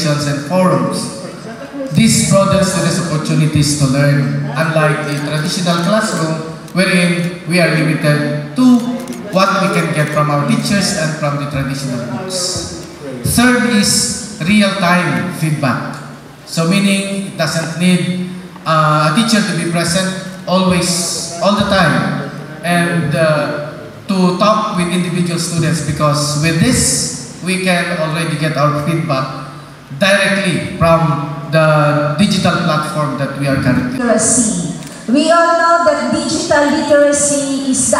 organizations and forums. This broadens students' opportunities to learn, unlike the traditional classroom wherein we are limited to what we can get from our teachers and from the traditional books. Third is real-time feedback. So meaning it doesn't need a teacher to be present always, all the time, and to talk with individual students, because with this, we can already get our feedback directly from the digital platform that we are currently. Literacy. We all know that digital literacy is the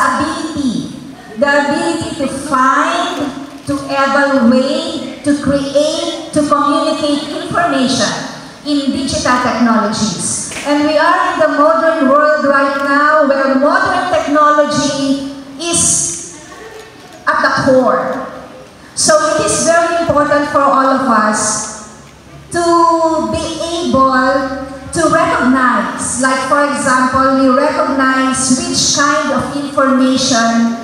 ability to find, to evaluate, to create, to communicate information in digital technologies. And we are in the modern world right now where modern technology is at the core. So it is very important for all of us to be able to recognize, like for example, we recognize which kind of information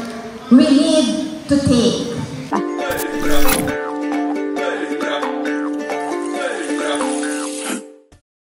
we need to take.